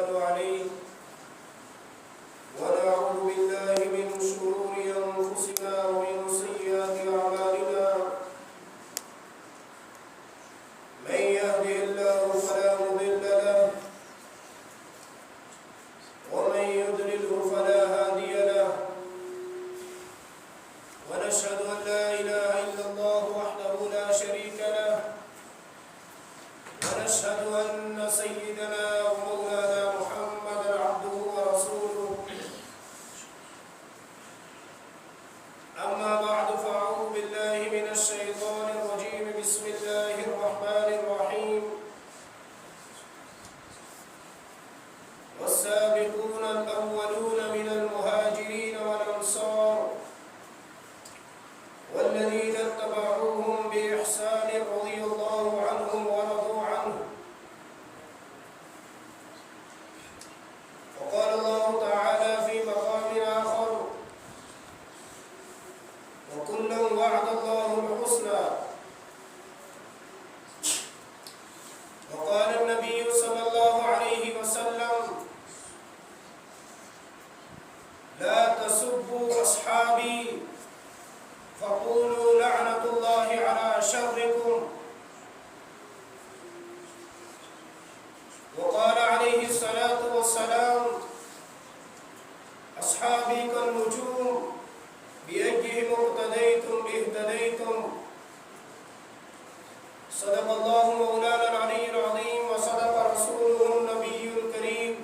ونتوكل عليه ونعوذ بالله من شرور أنفسنا ومن سيئات أعمالنا من يهده الله فلا مضل له ومن يضلله فلا هادي له ونشهد أن لا إله إلا الله وحده لا شريك له ونشهد أن سيدنا ومولانا محمدا عبده ورسوله أما بعد فأعوذ بالله من الشيطان الرجيم بسم الله الرحمن الرحيم والسابقون الأولون من المهاجرين والأنصار والذين اتبعوهم بإحسان رضي الله عنهم ورضوا عنه وقال الله تعالى في مقام آخر وكلا وعد الله الحسنى وقال النبي صلى الله عليه وسلم لا تسبوا أصحابي فقولوا لعنة الله على شركم وقال عليه الصلاة والسلام أصحابي كالنجوم بأيهم اقتديتم اهتديتم صدق الله مولانا العلي العظيم وصدق رسوله النبي الكريم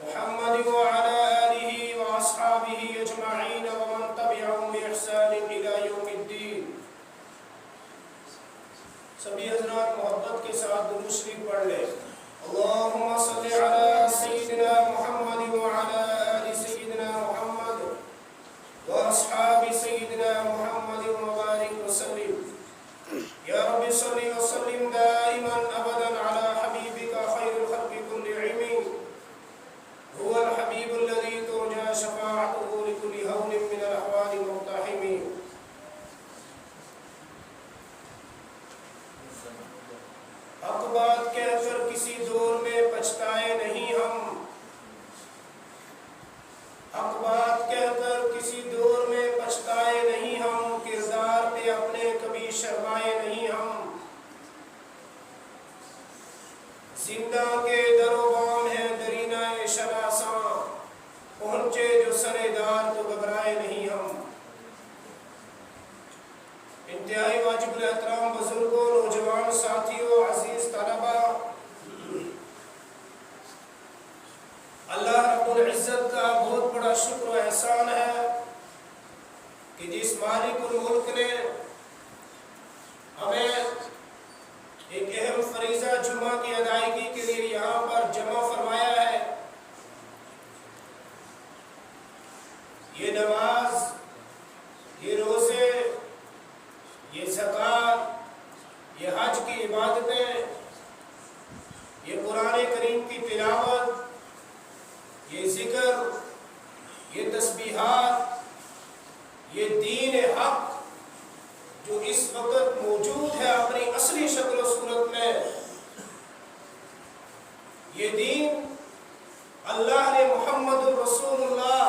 محمد وعلى آله وأصحابه أجمعين ومن تبعهم بإحسان إلى يوم الدين. سبھی حضرات محبت کے ساتھ درود شریف پڑھ لیں. اللهم صل على سيدنا محمد وعلى آل سيدنا محمد وأصحاب سيدنا محمد وبارك وسلم. يا رب صل وسلم دائما أبدا على حبيبك خير الخلق كلهم هو الحبيب الذي ترجى شفاعته لكل هون من الأحوال المقتحم. حق بات کہہ کر کسی دور میں پچھتائے نہیں ہم. حق بات کہہ کر کسی دور میں پچھتائے نہیں ہم. کردار پہ اپنے کبھی شرمائے نہیں ہم. زندہ کے در و بام ہے درینہ شناساں. پہنچے جو سرےدار تو گھبرائے نہیں ہم. انتہائی واجب الاحترام بزرگوں، نوجوان ساتھیوں، عزیز طلبہ، اللہ رب العزت کا بہت بڑا شکر و احسان ہے کہ جس مالک الملک نے ہمیں ایک اہم فریضہ جمعہ کی ادائیگی کے لیے یہاں پر جمع فرمایا ہے. یہ نماز، یہ روزے، یہ زکوٰۃ، یہ حج کی عبادتیں، یہ قرآن کریم کی تلاوت، یہ ذکر، یہ تسبیحات، یہ دین حق جو اس وقت موجود ہے اپنی اصلی شکل و صورت میں، یہ دین اللہ نے محمد الرسول اللہ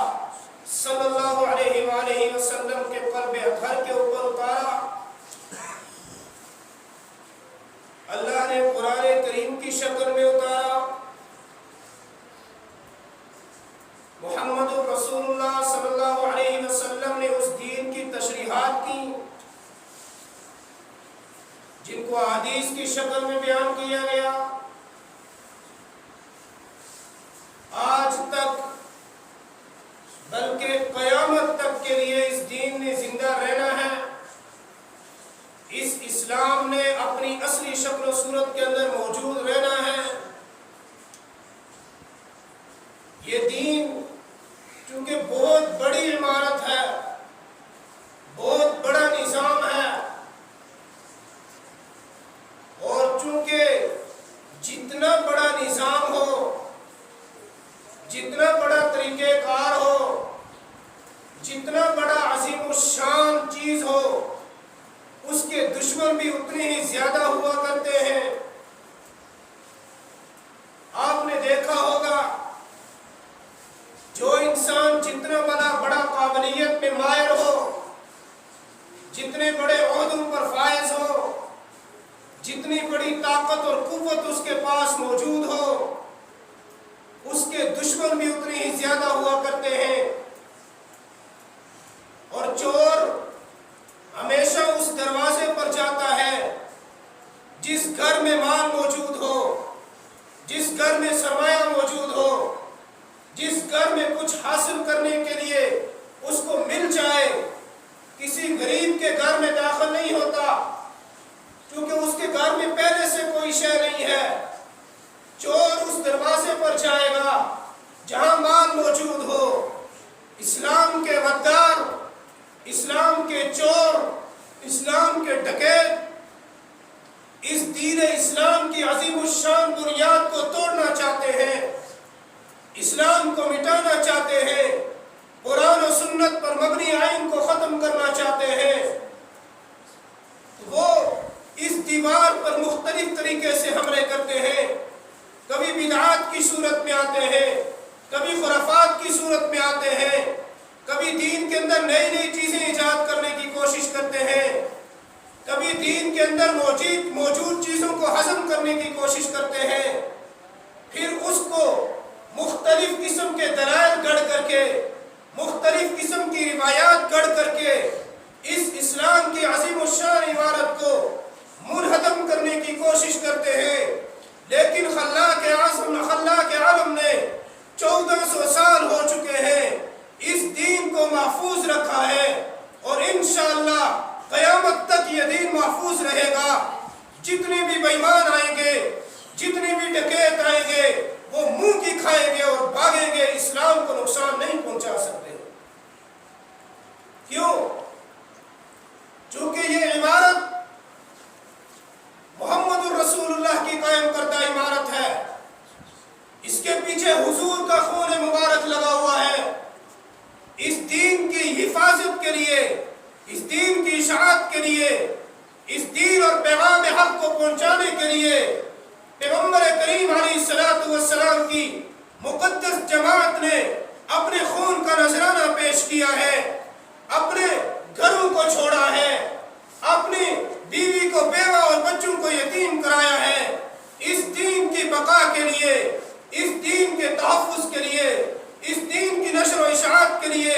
صلی اللہ علیہ وآلہ وسلم کے قلب اطہر کے اوپر اتارا. اللہ نے قرآن کریم کی شکل میں اتارا. محمد الرسول اللہ صلی اللہ علیہ وسلم نے اس دین کی تشریحات کی جن کو احادیث کی شکل میں بیان کیا گیا. آج تک بلکہ قیامت تک کے لیے اس دین نے زندہ رہنا ہے. اس اسلام نے اپنی اصلی شکل و صورت کے اندر موجود رہنا ہے. یہ دین چونکہ بہت بڑی عمارت ہے، بہت بڑا نظام ہے، اور چونکہ جتنا بڑا نظام ہو، جتنا بڑا طریقہ کار ہو، جتنا بڑا عظیم الشان چیز ہو، اس کے دشمن بھی اتنے ہی زیادہ ہوا کرتے ہیں. آپ جتنی بڑی طاقت اور قوت اس کے پاس موجود ہو، اس کے دشمن بھی اتنے ہی زیادہ ہوا کرتے ہیں، اور چور ہمیشہ اس دروازے پر جاتا ہے جس گھر میں مال موجود ہو، جس گھر میں سرمایہ موجود ہو، جس گھر میں کچھ حاصل کرنے کے لیے اس کو مل جائے۔ کسی غریب کے گھر میں داخل نہیں ہوتا کیونکہ اس کے گھر میں پہلے سے کوئی شے نہیں ہے۔ چور اس دروازے پر جائے گا جہاں مال موجود ہو۔ اسلام کے غدار، اسلام کے چور، اسلام کے ڈکیت اس دین اسلام کی عظیم الشان بنیاد کو توڑنا چاہتے ہیں، اسلام کو مٹانا چاہتے ہیں، قرآن و سنت پر مبنی آئین کو ختم کرنا چاہتے ہیں۔ وہ اس دیوار پر مختلف طریقے سے حملے کرتے ہیں، کبھی بدعات کی صورت میں آتے ہیں، کبھی خرافات کی صورت میں آتے ہیں، کبھی دین کے اندر نئی نئی چیزیں ایجاد کرنے کی کوشش کرتے ہیں، کبھی دین کے اندر موجود چیزوں کو ہضم کرنے کی کوشش کرتے ہیں، پھر اس کو مختلف قسم کے دلائل گڑھ کر کے، مختلف قسم کی روایات گڑھ کر کے اس اسلام کی عظیم الشان عمارت کو منہدم کرنے کی کوشش کرتے ہیں۔ لیکن خلاق عالم نے 1400 سال ہو چکے ہیں، اس دین کو محفوظ رکھا ہے، اور انشاءاللہ قیامت تک یہ دین محفوظ رہے گا۔ جتنے بھی بے ایمان آئیں گے، جتنے بھی ڈکیت آئیں گے، وہ منہ کی کھائیں گے اور بھاگیں گے، اسلام کو نقصان نہیں پہنچا سکتے۔ کیوں؟ چونکہ یہ عمارت محمد الرسول اللہ کی قائم کردہ عمارت ہے، اس کے پیچھے حضور کا خون مبارک لگا ہوا ہے۔ اس دین کی حفاظت کے لیے، اس دین کی اشاعت کے لیے، اس دین اور پیغام حق کو پہنچانے کے لیے پیغمبر کریم علیہ السلام کی مقدس جماعت نے اپنے خون کا نذرانہ پیش کیا ہے، اپنے گھروں کو چھوڑا ہے، اپنی بیوی کو، بیوہ اور بچوں کو یتیم کرایا ہے، اس دین کی بقا کے لیے، اس دین کے تحفظ کے لیے، اس دین کی نشر و اشاعت کے لیے،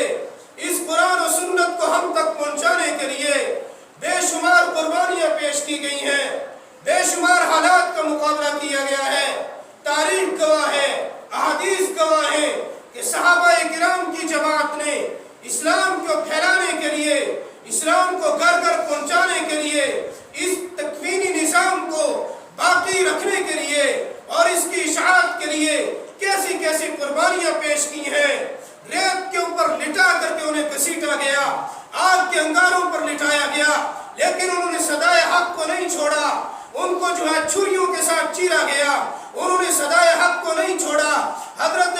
اس قرآن و سنت کو ہم تک پہنچانے کے لیے بے شمار قربانیاں پیش کی گئی ہیں، بے شمار حالات کا مقابلہ کیا گیا ہے۔ تاریخ گواہ ہے، احادیث گواہ ہے کہ صحابہ کرام کی جماعت نے اسلام کو پھیلانے کے لیے، اسلام کو گھر گھر پہنچانے کے لیے، اس تکوینی نظام کو باقی رکھنے کے لیے اور اس کی اشاعت کے لیے کیسی کیسی قربانیاں پیش کی ہیں۔ ریت کے اوپر لٹا کر کے انہیں گھسیٹا گیا، آگ کے انگاروں پر لٹایا گیا، لیکن انہوں نے صدائے حق کو نہیں چھوڑا۔ ان کو جو ہے چھریوں کے ساتھ چیرا گیا، انہوں نے صدائے حق کو نہیں چھوڑا۔ حضرت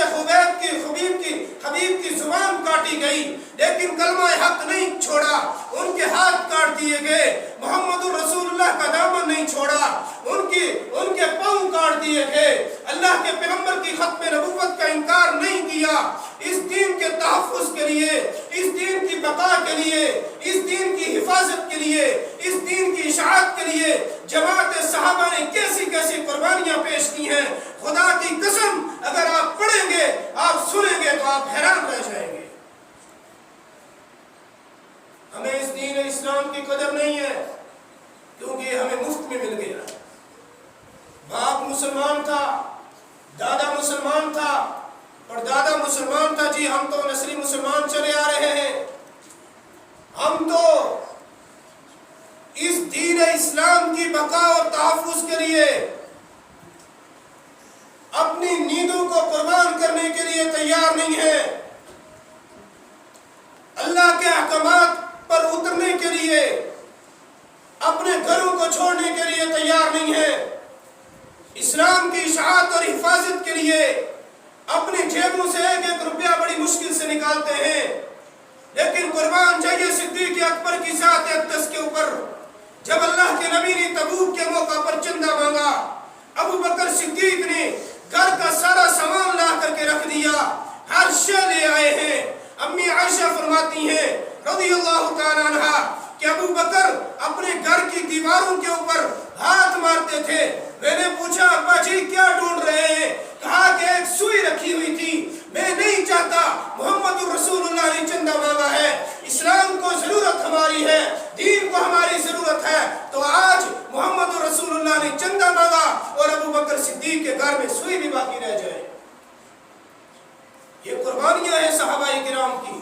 حبیب کی زبان کاٹی گئی، لیکن کلمہ حق نہیں چھوڑا، ان کے ہاتھ کاٹ دیے گئے، محمد الرسول اللہ کا دامن نہیں چھوڑا، ان کے پاؤں کاٹ دیے گئے، اللہ کے پیغمبر کی ختم نبوت کا انکار نہیں کیا۔ اس دین کے تحفظ کے لیے، اس دین کی بقا کے لیے، اس دین کی حفاظت کے لیے، اس دین کی اشاعت کے لیے جماعت صحابہ نے کیسی کیسی قربانیاں پیش کی ہیں۔ خدا کی قسم اگر آپ پڑھیں گے، آپ سنیں گے تو آپ حیران رہ جائیں گے۔ ہمیں اس دین اسلام کی قدر نہیں ہے کیونکہ یہ ہمیں مفت میں مل گیا۔ باپ مسلمان تھا، دادا مسلمان تھا، اور دادا مسلمان تھا، جی ہم تو نسلی مسلمان چلے آ رہے ہیں۔ ہم تو اس دین اسلام کی بقا اور تحفظ کے لیے اپنی نیندوں کو قربان کرنے کے لیے تیار نہیں ہیں، اللہ کے احکامات پر اترنے کے لیے اپنے گھروں کو چھوڑنے کے لیے تیار نہیں ہیں، اسلام کی اشاعت اور حفاظت کے لیے اپنی جیبوں سے ایک ایک روپیہ بڑی مشکل سے نکالتے ہیں۔ لیکن قربان جائیے صدیق اکبر کی ذات اقدس کے اوپر، جب اللہ کے نبی نے تبوک کے موقع پر چندہ مانگا، ابو بکر صدیق نے گھر کا سارا سامان لا کر کے رکھ دیا، ہر شے لے آئے ہیں۔ امی عائشہ فرماتی ہیں رضی اللہ تعالیٰ عنہا کہ ابو بکر اپنے گھر کی دیواروں کے اوپر ہاتھ اللہ نے چندہ مانگا اور ابو بکر صدیق کے گھر میں سوئی بھی باقی رہ جائے۔ یہ قربانیاں ہیں صحابہ کرام کی۔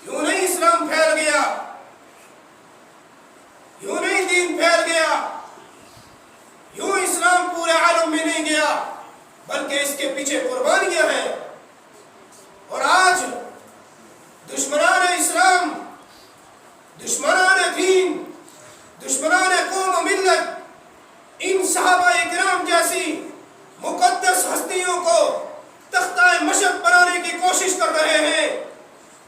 یوں نہیں اسلام پھیل گیا، یوں نہیں دین پھیل گیا، یوں اسلام پورے عالم میں نہیں گیا، بلکہ اس کے پیچھے قربانیاں ہیں۔ اور آج دشمنان اسلام، دشمنان دین، دشمنان قوم و ملت ان صحابہ کرام جیسی مقدس ہستیوں کو تختہ مشق بنانے کی کوشش کر رہے ہیں،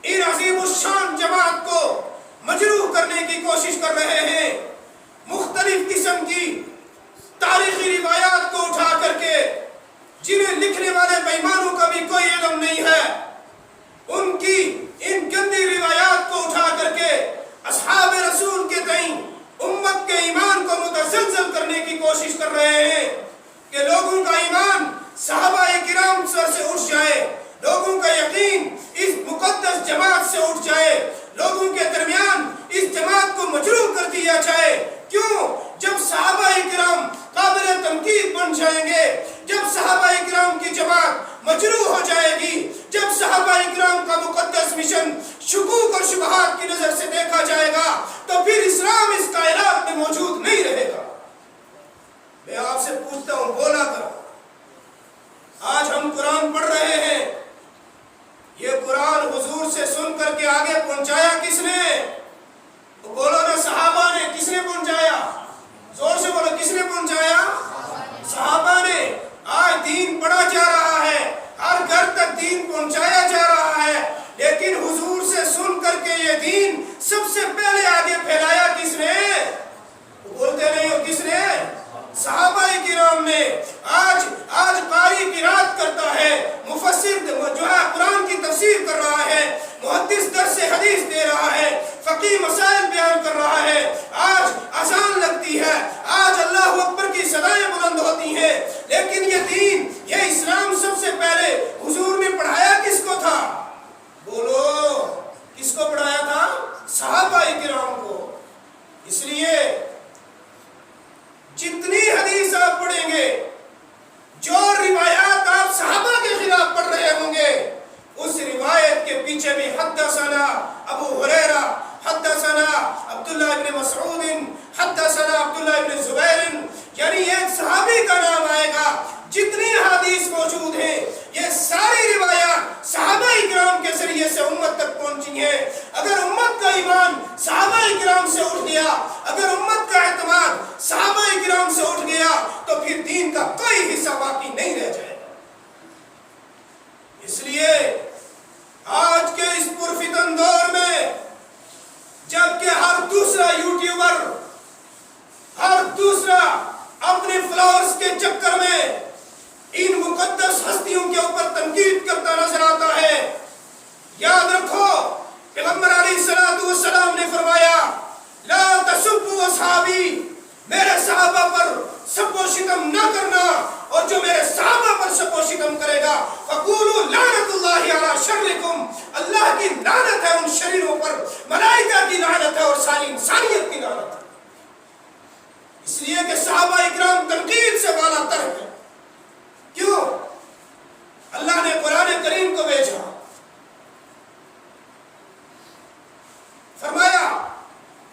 ان عظیم الشان جماعت کو مجروح کرنے کی کوشش کر رہے ہیں، مختلف قسم کی تاریخی روایات کو اٹھا کر کے، جنہیں لکھنے والے بے ایمانوں کا بھی کوئی علم نہیں ہے، ان کی ان گندی روایات کو اٹھا کر کے اصحاب رسول کے تئیں امت کے ایمان کو متزلزل کرنے کی کوشش کر رہے ہیں کہ لوگوں کا ایمان صحابہ کرام سر سے اٹھ جائے، لوگوں کا یقین اس مقدس جماعت سے اٹھ جائے، لوگوں کے درمیان اس جماعت کو مجروح کر دیا جائے۔ کیوں؟ جب صحابہ کرام قابل تنقید بن جائیں گے، جب صحابہ کرام کی جماعت مجروح ہو جائے گی، جب صحابہ کرام کا مقدس مشن شکوک اور شبہات کی نظر سے دیکھا جائے گا، تو پھر اسلام اس کائنات میں موجود نہیں رہے گا۔ میں آپ سے پوچھتا ہوں، بولا کر آج ہم قرآن پڑھ رہے ہیں، یہ قرآن حضور سے سن کر کے آگے پہنچایا کس نے؟ تو بولو نا، صحابہ نے۔ کس نے پہنچایا؟ زور سے بولو، کس نے پہنچایا؟ صحابہ نے۔ آج دین پڑھا جا رہا ہے، ہر گھر تک دین پہنچایا جا رہا ہے، لیکن حضور سے سن کر کے یہ دین سب سے پہلے آگے پھیلایا کس نے؟ بولتے نہیں ہو، کس نے؟ صحابہ کرام نے۔ آج قاری قرات کرتا ہے، مفسر جو ہے قرآن کی تفسیر کر رہا ہے، محدث درس حدیث دے رہا ہے، فقی مسائل بیان کر رہا ہے، آج اذان لگتی ہے، آج اللہ اکبر کی صدائیں بلند ہوتی ہیں، لیکن یہ دین، یہ اسلام سب سے پہلے حضور نے پڑھایا کس کو تھا؟ بولو، کس کو پڑھایا تھا؟ صحابہ کرام کو۔ اس لیے جتنی حدیث آپ پڑھیں گے، جو روایات آپ صحابہ کے خلاف پڑھ رہے ہوں گے، اس روایت کے پیچھے بھی حدثنا ابو ہریرہ، حدثنا عبداللہ ابن مسعود، حدثنا عبداللہ ابن زبیر، یعنی ایک صحابی کا نام آئے گا۔ جتنی حدیث موجود ہیں، یہ ساری روایات صحابہ کرام کے ذریعے سے امت تک پہنچی ہیں۔ اگر امت کا ایمان صحابہ کرام سے اٹھ گیا، اگر امت کا اعتماد صحابہ کرام سے اٹھ گیا، تو پھر دین کا کوئی حصہ باقی نہیں رہ جائے گا۔ اس لیے آج کے اس پرفتن دور میں، جبکہ ہر دوسرا یوٹیوبر، ہر دوسرا اپنے فلورز کے چکر میں ان مقدس ہستیوں کے اوپر تنقید کرتا نظر آتا ہے، یاد رکھو پیغمبر علیہ الصلوۃ والسلام نے فرمایا، لا تسبوا اصحابی، میرے صحابہ پر سب و شتم نہ کرنا، اور جو میرے صحابہ پر سب و شتم کرے گا فقولوا لعنت اللہ علی شرکم، اللہ کی لعنت ہے ان شریروں پر، ملائکہ کی لعنت ہے اور ساری انسانیت کی لعنت ہے۔ اس لیے کہ صحابہ اکرام تنقید سے بالا تر ہے۔ کیوں؟ اللہ نے قرآن کریم کو بھیجا، فرمایا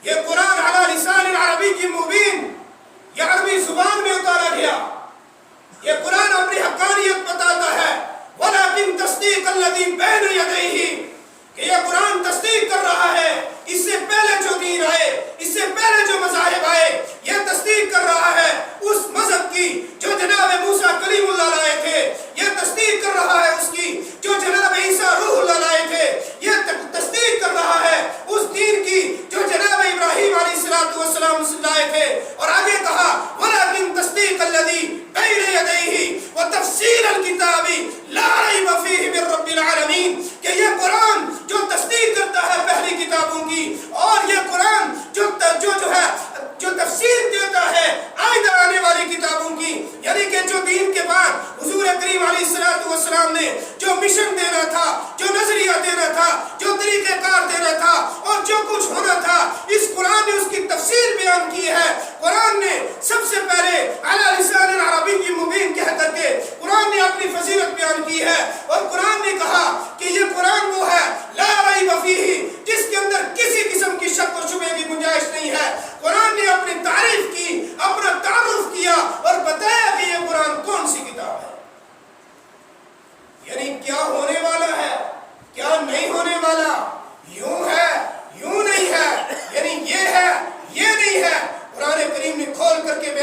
یہ قرآن علی لسان عربی کی مبین، یہ عربی زبان میں اتارا گیا، یہ قرآن اپنی حقانیت بتاتا ہے، ولیکن تصدیق الذی بین یدیہ، کہ یہ قرآن تصدیق کر رہا ہے اس سے پہلے جو دین آئے، اس سے پہلے جو مذاہب آئے، یہ تصدیق کر رہا ہے اس مذہب کی جو جناب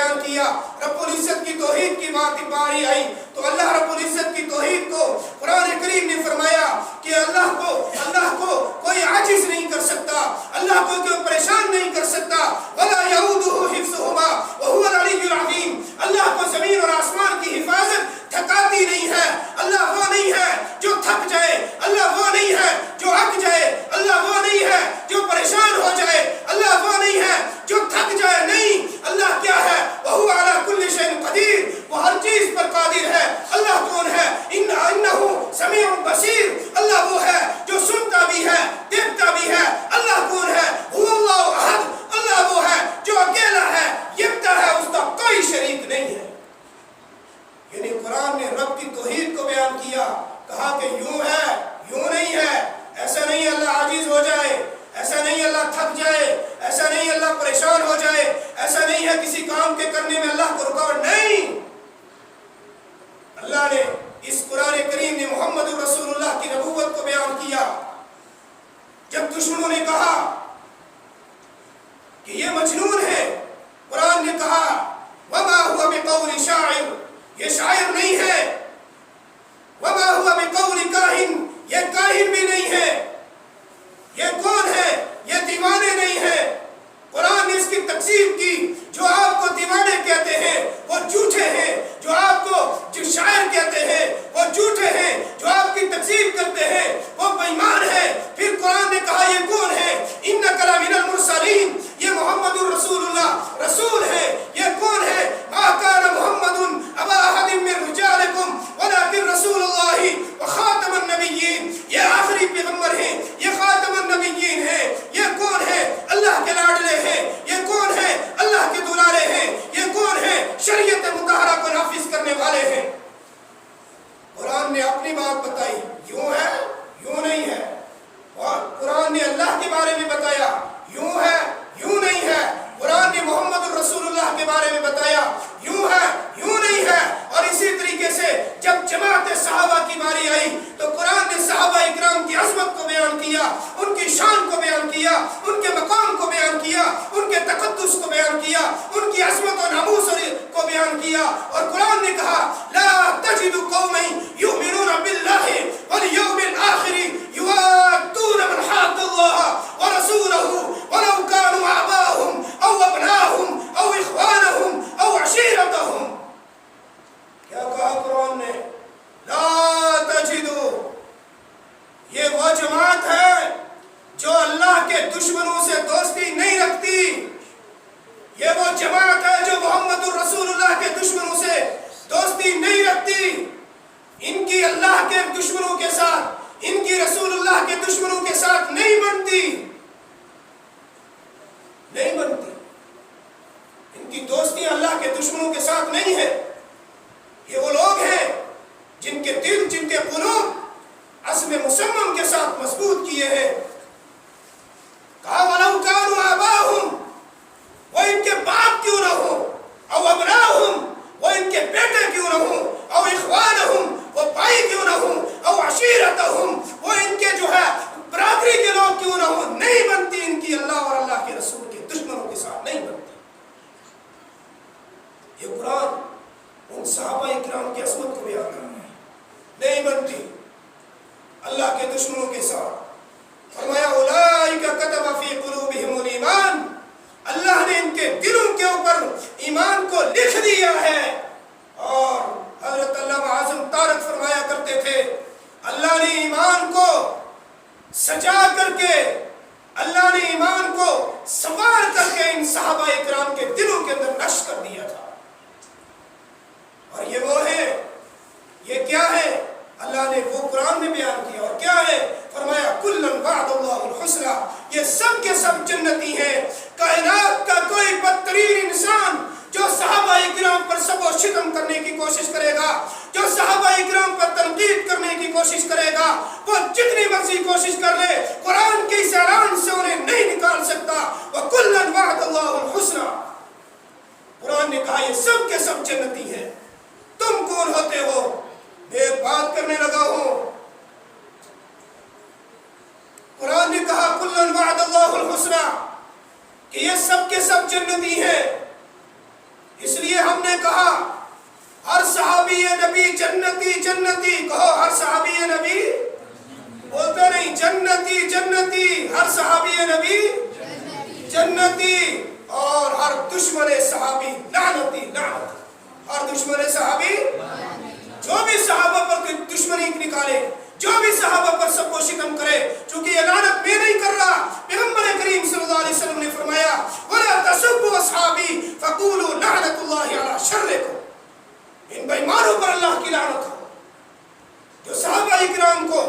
بیان کیا، رب العزت کی توحید کی باری آئی تو اللہ رب العزت کی توحید کو قرآن کریم نے فرمایا کہ اللہ کو کوئی عاجز نہیں کر سکتا، اللہ کو کوئی پریشان نہیں کر سکتا، وَلَا يَعُودُهُ حِفْظُهُمَا وَهُوَ الْعَلِيُّ الْعَظِيمُ، اللہ کو زمین اور آسمان کی حفاظت تھکاتی نہیں ہے، اللہ وہ نہیں ہے جو تھک جائے، اللہ وہ نہیں ہے جو اک جائے، اللہ وہ نہیں ہے جو پریشان ہو جائے، اللہ وہ نہیں ہے جو تھک جائے، نہیں، اللہ کیا ہے؟ وَهُوَ عَلَى كُلِّ شَيْءٍ قَدِيرٌ، وہ ہر چیز پر قادر ہے۔ اللہ کون ہے؟ إِنَّهُ سَمِيعٌ بَصِيرٌ، اللہ وہ ہے جو سنتا بھی ہے، دیکھتا بھی ہے۔ اللہ کون ہے؟ هُوَ اللَّهُ أَحَدٌ، اللہ وہ ہے جو اکیلا ہے، یکتا ہے، اس کا کوئی شریک نہیں ہے۔ یعنی قرآن نے رب کی توحید کو بیان کیا، کہا کہ یوں ہے، یوں نہیں ہے، ایسا نہیں اللہ عاجز ہو جائے، ایسا نہیں اللہ تھک جائے، ایسا نہیں اللہ پریشان ہو جائے، ایسا نہیں ہے کسی کام کے کرنے میں اللہ کو رکاوٹ، نہیں۔ اللہ نے اس قرآن کریم نے محمد رسول اللہ کی نبوت کو بیان کیا۔ جب دشمنوں نے کہا کہ یہ مجنون ہے، قرآن نے کہا وَمَا هُوَ بِقَوْلِ شَاعِرٍ، یہ شاعر نہیں ہے، وَمَا هُوَ بِقَوْلِ كَاهِنٍ، یہ کاہن بھی نہیں ہے، یہ کون ہے؟ یہ دیوانے نہیں ہے۔ قرآن نے اس کی تقسیم کی، جو آپ کو دیوانے کہتے ہیں وہ جھوٹے ہیں، جو آپ کو جو شاعر کہتے ہیں وہ جھوٹے ہیں، جو آپ کی تقسیم کرتے ہیں وہ بے ایمان ہے۔ پھر قرآن نے کہا یہ کون ہے؟ إِنَّكَ لَمِنَ الْمُرْسَلِينَ، یہ محمد الرسول اللہ رسول ہے۔ یہ کون ہے؟ مَا كَانَ مُحَمَّدٌ أَبَا أَحَدٍ مِّن رِجَالِكُمْ وَلَٰكِن رَّسُولُ اللَّهِ وَخَاتَمَ النَّبِيِّينَ، یہ آخری پیغمبر ہیں، یہ خاتم النبیین ہیں۔ یہ کون ہے؟ اللہ کے لاڈلے ہیں۔ یہ کون ہے؟ اللہ کے دلالے ہیں۔ یہ کون ہے؟ شریعت مطہرہ کو نافذ کرنے والے ہیں۔ قرآن نے اپنی بات بتائی، یوں ہے، یوں نہیں ہے، اور قرآن نے اللہ کے بارے میں بتایا، یوں ہے، یوں نہیں ہے۔ قرآن نے محمد الرسول اللہ کے بارے میں بتایا، یوں ہے، یوں نہیں ہے۔ اور اسی طریقے سے جب جماعت صحابہ کی باری آئی تو قرآن نے صحابہ اکرام کی عظمت کو بیان کیا، ان کی شان کو بیان کیا، ان کے مقام کو بیان کیا، ان کے تقدس کو بیان کیا، ان کی عظمت و ناموس کو بیان کیا۔ اور قرآن نے کہا لا تجد قوما یؤمنون باللہ والیوم الآخر یوادون من حاد اللہ ورسولہ ولو كانوا آباءهم او ابناءهم او اخوانهم او عشیرتهم۔ کیا کہا قرآن نے؟ لا تجدو، یہ وہ جماعت ہے جو اللہ کے دشمنوں سے دوستی نہیں رکھتی، یہ وہ جماعت ہے جو محمد الرسول اللہ کے دشمنوں سے دوستی نہیں رکھتی۔ ان کی اللہ کے دشمنوں کے ساتھ، ان کی رسول اللہ کے دشمنوں کے ساتھ نہیں بنتی، نہیں بنتی۔ ان کی دوستی اللہ کے دشمنوں کے ساتھ نہیں ہے۔ یہ وہ لوگ ہیں جن کے دل، جن کے قلوب عزم مصمم کے ساتھ مضبوط کیے ہیں۔ کہا وَلَوْ كَانُوا آبَاءَهُمْ، وہ ان کے باپ کیوں نہ ہو، او ابناءہم، وہ ان کے بیٹے کیوں نہ ہوں، او اخوانہم، وہ بھائی کیوں نہ ہوں، او عشیرتہم، وہ ان کے جو ہے برادری کے لوگ کیوں نہ ہوں، نہیں بنتی ان کی اللہ اور اللہ کے رسول کے دشمنوں کے ساتھ نہیں بنتی۔ یہ قرآن ان صحابہ اکرام کی عظمت کو بیان کر رہا ہے، نہیں بنتی اللہ کے دشمنوں کے ساتھ۔ فرمایا اولئک کتب فی قلوبہم الایمان، اللہ نے ان کے دلوں کے اوپر ایمان کو لکھ دیا ہے۔ اور حضرت علامہ اعظم طارق فرمایا کرتے تھے اللہ نے ایمان کو سجا کر کے، اللہ نے ایمان کو سنوار کر کے ان صحابہ اکرام کے دلوں کے اندر نقش کر دیا تھا۔ اور یہ وہ ہے، یہ کیا ہے؟ اللہ نے وہ قرآن میں بیان کیا، اور کیا ہے؟ فرمایا کُلًّا وعد اللہ الحسنى، یہ سب کے سب جنتی ہیں۔ کائنات کا کوئی بدترین انسان جو صحابہ اکرام پر سب و شتم کرنے کی کوشش کرے گا، جو صحابہ اکرام پر تنقید کرنے کی کوشش کرے گا، وہ جتنی مرضی کوشش کر لے قرآن کے اس اعلان سے انہیں نہیں نکال سکتا۔ وَكُلًّا وعد اللہ الحسنى، قرآن نے کہا یہ سب کے سب جنتی ہیں۔ تم کون ہوتے ہو؟ میں ایک بات کرنے لگا ہوں، قرآن نے کہا کُلًّا وعد اللہ الحسنى کہ یہ سب کے سب جنتی ہیں، اس لیے لیے ہم نے کہا ہر صحابی نبی جنتی جنتی، کہو ہر صحابی نبی، بولتے نہیں جنتی جنتی، ہر صحابی نبی جنتی، اور ہر دشمن صحابی لعنتی لعنتی، ہر دشمن صحابی، جو بھی صحابہ پر کوئی دشمنی نکالے، جو بھی صحابہ پر سب کو شکم کرے، چونکہ یہ لعنت میں نہیں کر رہا، پیغمبر کریم صلی اللہ علیہ وسلم نے فرمایا وَلَا تَسُبُّوا أَصْحَابِي فَقُولُوا لَعْنَةُ اللَّهِ عَلَىٰ شَرِّكُمْ، ان بےایمانوں پر اللہ کی لعنت ہو جو صحابہ اکرام کو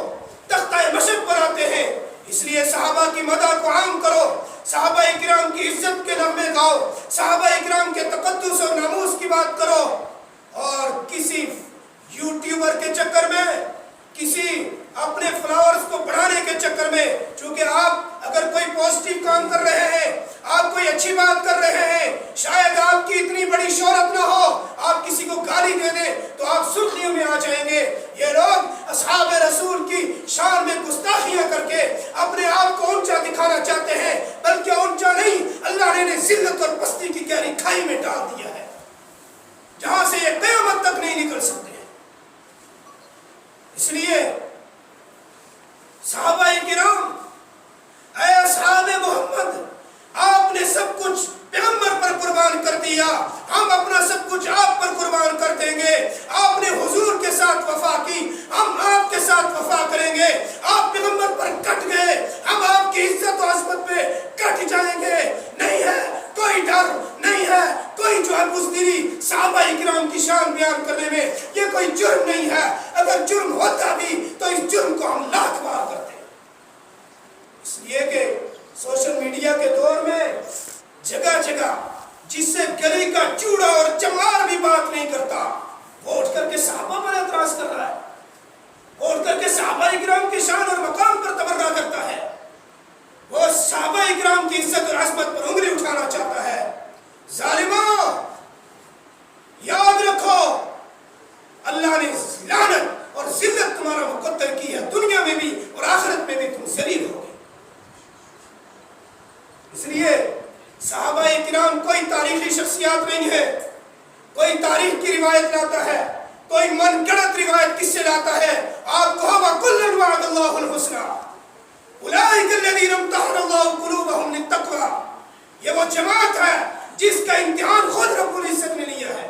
تختہ مشق بناتے ہیں۔ اس لیے صحابہ کی مدح کو عام کرو، صحابہ اکرام کی عزت کے نغمے گاؤ، صحابہ اکرام کے تقدس اور ناموس کی بات کرو، اور کسی یوٹیوبر کے چکر میں، کسی اپنے فلاورز کو بڑھانے کے چکر میں، چونکہ آپ اگر کوئی پوزیٹیو کام کر رہے ہیں، آپ کوئی اچھی بات کر رہے ہیں، شاید آپ کی اتنی بڑی شہرت نہ ہو، آپ کسی کو گالی دے دیں تو آپ سرخیوں میں آ جائیں گے۔ یہ لوگ اصحاب رسول کی شان میں گستاخیاں کر کے اپنے آپ کو اونچا دکھانا چاہتے ہیں، بلکہ اونچا نہیں، اللہ نے انہیں ذلت اور پستی کی گہری کھائی میں ڈال دیا ہے، جہاں سے یہ قیامت تک نہیں نکل سکتے۔ اس لیے صحابہ کرام، اے اصحاب محمد، آپ نے سب کچھ پیغمبر پر قربان کر دیا، ہم اپنا سب کچھ آپ پر قربان کر دیں گے۔ آپ نے حضور کے ساتھ وفا کی، ہم آپ کے ساتھ وفا کریں گے۔ آپ پیغمبر پر کٹ گئے، ہم آپ کی عزت و عظمت پہ کٹ جائیں گے۔ نہیں ہے کوئی ڈر، نہیں ہے کوئی جو ہے بزدلی صحابہ اکرام کی شان بیان کرنے میں، یہ کوئی جرم نہیں ہے۔ اگر جرم ہوتا بھی تو اس جرم کو ہم لاکھ بار کرتے ہیں، اس لیے کہ سوشل میڈیا کے دور میں جگہ جگہ جس سے گلی کا چوڑا اور چمار بھی بات نہیں کرتا، وہ اٹھ کر کے صحابہ پر اعتراض کر رہا ہے، وہ اٹھ کر کے صحابہ اکرام کی شان اور مقام پر تبرہ کرتا ہے، وہ صحابہ اکرام کی عزت اور عظمت پر انگلی اٹھانا چاہتا ہے۔ ظالموں، یاد رکھو اللہ نے لعنت اور ذلت تمہارا مقدر کی ہے، دنیا میں بھی اور آخرت میں بھی تم ذلیل ہوگے۔ اس لیے صحابہ اکرام کوئی تاریخی شخصیات نہیں ہے، کوئی تاریخ کی روایت لاتا ہے، کوئی من گڑت روایت کس سے لاتا ہے؟ آپ کہو وَكُلًّا وَعَدَ اللَّهُ الْحُسْنَى أُولَٰئِكَ الَّذِينَ امْتَحَنَ اللَّهُ قُلُوبَهُمْ لِلتَّقْوَىٰ، یہ وہ جماعت ہے جس کا امتحان خود رب العزت نے لیا ہے،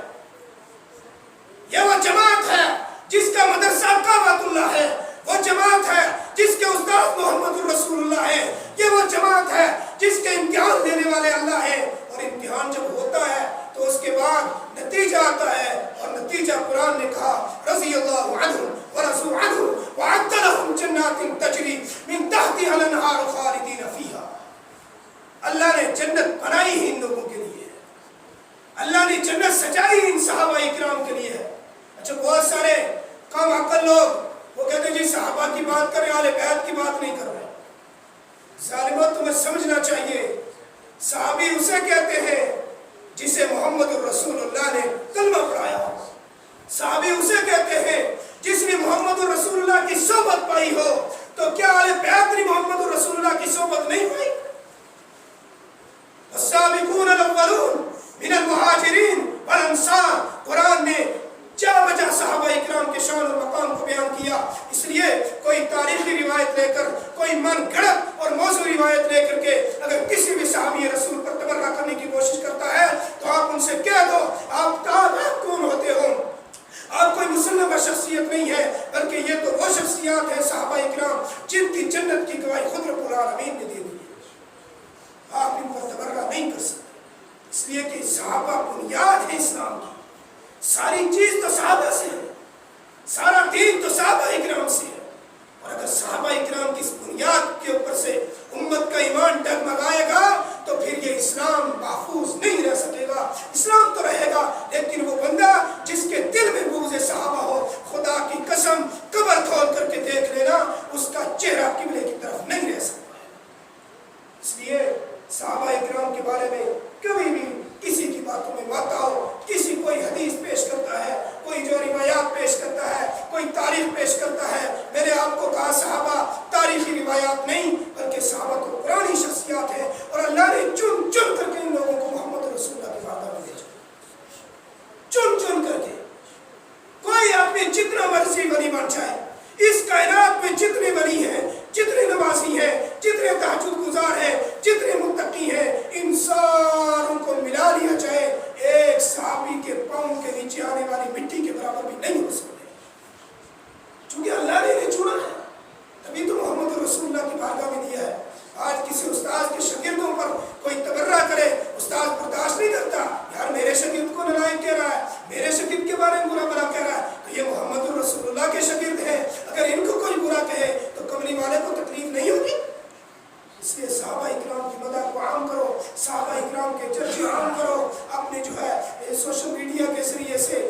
یہ وہ جماعت ہے جس کا مدرسہ کعبۃ اللہ ہے، وہ جماعت ہے جس کے استاد محمد الرسول اللہ ہے، یہ وہ جماعت ہے جس کے امتحان دینے والے اللہ ہے۔ اور امتحان جب ہوتا ہے تو اس کے بعد نتیجہ آتا ہے، اور نتیجہ قرآن نے کہا رضی اللہ عنہم ورضوا عنہ وأعد لهم جنات تجری من تحتها الأنہار خالدین فیہا۔ اللہ نے جنت بنائی ہی ان لوگوں کے لیے، اللہ نے جنت سجائی ان صحابہ اکرام کے لیے۔ اچھا، بہت سارے کم عقل لوگ وہ کہتے ہیں جی صحابہ کی بات کریں، اہل بیت کی بات نہیں کر رہے۔ ظالموں، تمہیں سمجھنا چاہیے، صحابی اسے کہتے ہیں جسے محمد الرسول اللہ نے کلمہ پڑھایا ہو، صحابی اسے کہتے ہیں جس نے محمد الرسول اللہ کی صحبت پائی ہو۔ تو کیا اہل بیت نے محمد الرسول اللہ کی صحبت نہیں پائی؟ السابقون الاولون من المہاجرین والانصار، قرآن نے جا بجا صحابہ اکرام کے شان اور مقام کو بیان کیا۔ اس لیے کوئی تاریخی روایت لے کر، کوئی من گھڑت اور موضوع روایت لے کر کے اگر کسی بھی صحابی رسول پر تبرہ کرنے کی کوشش کرتا ہے تو آپ ان سے کہہ دو آپ کون ہوتے ہو؟ آپ کوئی مسلمہ شخصیت نہیں ہے، بلکہ یہ تو وہ شخصیات ہیں صحابہ اکرام جن کی جنت کی گواہی خود رب العالمین نے دے دی ہے۔ آپ ان پر تبرہ نہیں کر سکتے، اس لیے کہ صحابہ بنیاد ہے اسلام کی، ساری چیز تو صحابہ سے ہے، سارا دین تو صحابہ اکرام سے ہے۔ اور اگر صحابہ اکرام کی اس بنیاد کے اوپر سے امت کا ایمان ڈگمگائے گا تو پھر یہ اسلام محفوظ نہیں رہ سکے گا۔ اسلام تو رہے گا، لیکن وہ بندہ جس کے دل میں بغض صحابہ ہو، خدا کی قسم قبر کھول کر کے دیکھ لینا، اس کا چہرہ قبلے کی طرف نہیں رہ سکتا ہے۔ اس لیے صحابہ اکرام کے بارے میں کبھی بھی کسی کی باتوں میں مت آؤ۔ کسی کوئی حدیث پیش کرتا ہے میڈیا کے ذریعے سے